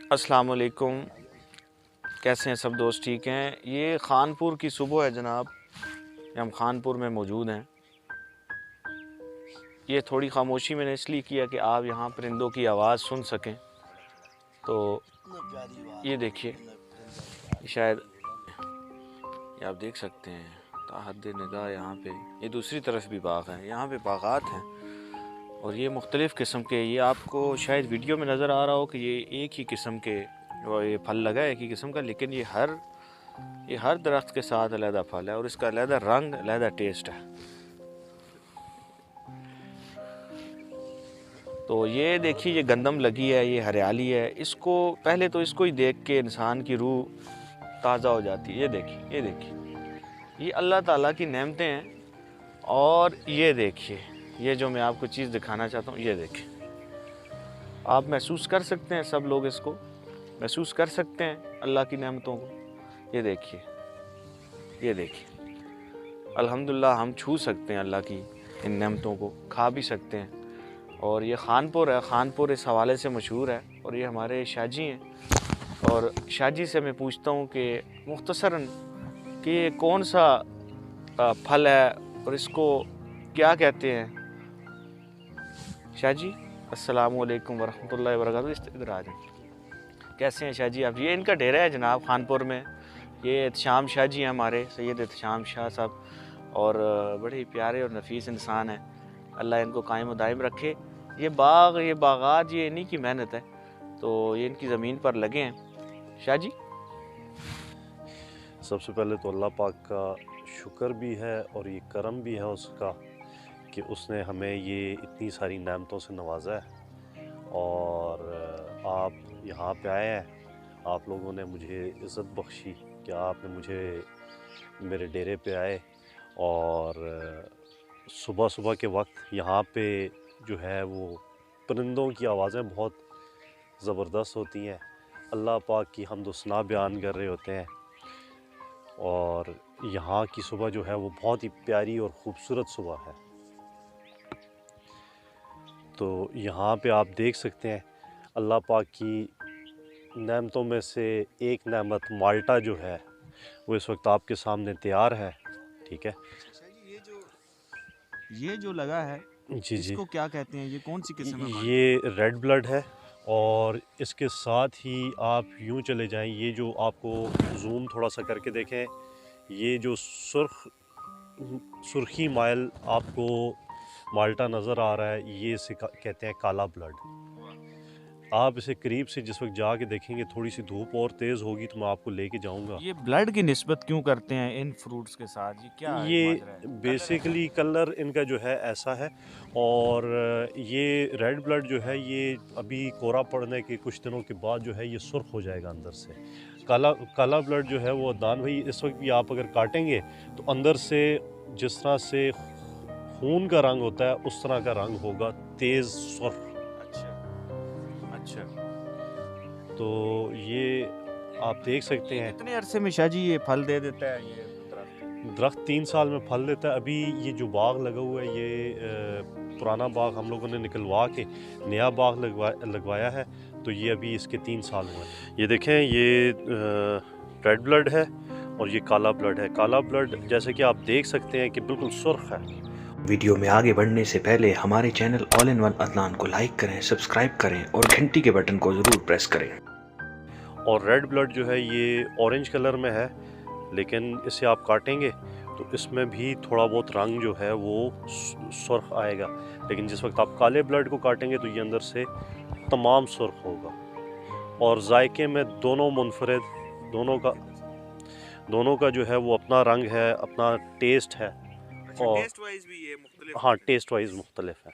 अस्सलाम वालेकुम। कैसे हैं सब दोस्त? ठीक हैं। ये खानपुर की सुबह है जनाब। हम खानपुर में मौजूद हैं। ये थोड़ी खामोशी मैंने इसलिए किया कि आप यहाँ परिंदों की आवाज़ सुन सकें। तो ये देखिए, शायद ये आप देख सकते हैं ताहद निगाह। यहाँ पे ये दूसरी तरफ भी बाग हैं, यहाँ पे बागात हैं और ये मुख्तलिफ़ किस्म के, ये आपको शायद वीडियो में नज़र आ रहा हो कि ये एक ही किस्म के ये फल लगा है, एक ही किस्म का, लेकिन ये हर दरख्त के साथ अलहदा फल है और इसका अलहदा रंग, अलहदा टेस्ट है। तो ये देखिए, ये गंदम लगी है, ये हरियाली है। इसको पहले तो इसको ही देख के इंसान की रूह ताज़ा हो जाती है। ये देखिए, ये देखिए, ये अल्लाह ताला की नेमतें हैं। और ये देखिए, ये जो मैं आपको चीज़ दिखाना चाहता हूँ, ये देखिए, आप महसूस कर सकते हैं, सब लोग इसको महसूस कर सकते हैं अल्लाह की नेमतों को। ये देखिए, ये देखिए, अल्हम्दुलिल्लाह हम छू सकते हैं अल्लाह की इन नेमतों को, खा भी सकते हैं। और ये खानपुर है, खानपुर इस हवाले से मशहूर है। और ये हमारे शाहजी हैं। और शाहजी से मैं पूछता हूँ कि मुख्तसरन कि ये कौन सा फल है और इसको क्या कहते हैं। शाहजी, अस्सलाम वालेकुम वरहमतुल्लाहि वबरकातुहू। इधर आ जाएं। कैसे हैं शाहजी आप? ये इनका डेरा है जनाब खानपुर में। ये एहतशाम शाह जी हैं हमारे, सैयद एहतशाम शाह साहब, और बड़े ही प्यारे और नफीस इंसान हैं। अल्लाह इनको कायम दायम रखे। ये बाग, ये बागात, ये इन्हीं की मेहनत है। तो ये इनकी ज़मीन पर लगे हैं। शाह जी, सबसे पहले तो अल्लाह पाक का शुक्र भी है और ये करम भी है उसका कि उसने हमें ये इतनी सारी नेमतों से नवाजा है। और आप यहाँ पे आए हैं, आप लोगों ने मुझे इज़्ज़त बख्शी कि आपने मुझे मेरे डेरे पे आए। और सुबह सुबह के वक्त यहाँ पे जो है वो परिंदों की आवाज़ें बहुत ज़बरदस्त होती हैं। अल्लाह पाक की हम्द व सना बयान कर रहे होते हैं। और यहाँ की सुबह जो है वो बहुत ही प्यारी और ख़ूबसूरत सुबह है। तो यहाँ पे आप देख सकते हैं अल्लाह पाक की नेमतों में से एक नेमत माल्टा जो है वो इस वक्त आपके सामने तैयार है। ठीक है, ये जो लगा है, जी जी, इसको क्या कहते हैं? ये कौन सी किस्म है? ये रेड ब्लड है। और इसके साथ ही आप यूँ चले जाएं, ये जो आपको जूम थोड़ा सा करके देखें, ये जो सुर्खी माइल आपको माल्टा नज़र आ रहा है, ये इसे कहते हैं काला ब्लड। आप इसे करीब से जिस वक्त जाके देखेंगे, थोड़ी सी धूप और तेज़ होगी तो मैं आपको लेके जाऊंगा। ये ब्लड की निस्बत क्यों करते हैं इन फ्रूट्स के साथ? ये क्या ये माजरा है? बेसिकली कलर इनका जो है ऐसा है। और ये रेड ब्लड जो है ये अभी कोरा पड़ने के कुछ दिनों के बाद जो है ये सुर्ख हो जाएगा अंदर से। काला ब्लड जो है वो अदनान भाई, इस वक्त भी आप अगर काटेंगे तो अंदर से जिस तरह से खून का रंग होता है उस तरह का रंग होगा, तेज़ सुर्ख। अच्छा, अच्छा। तो ये आप देख सकते हैं। कितने अरसे में शाह जी ये फल दे देता है ये दरख्त 3 साल में फल देता है। अभी ये जो बाग लगा हुआ है, ये पुराना बाग हम लोगों ने निकलवा के नया बाग लगवाया है। तो ये अभी इसके 3 साल हुए हैं। ये देखें, ये रेड ब्लड है और ये काला ब्लड है। काला ब्लड जैसे कि आप देख सकते हैं कि बिल्कुल सुर्ख है। वीडियो में आगे बढ़ने से पहले हमारे channel all in one Adnan को लाइक करें, सब्सक्राइब करें और घंटी के बटन को ज़रूर प्रेस करें। और रेड ब्लड जो है ये ऑरेंज कलर में है, लेकिन इसे आप काटेंगे तो इसमें भी थोड़ा बहुत रंग जो है वो सुर्ख आएगा। लेकिन जिस वक्त आप काले ब्लड को काटेंगे तो ये अंदर से तमाम सुर्ख होगा। और जायके में दोनों मुनफरद, दोनों का जो है वो अपना रंग है, अपना टेस्ट है। अच्छा, और टेस्ट वाइज भी ये मुख्तलिफ? हाँ, टेस्ट वाइज मुख्तलिफ है।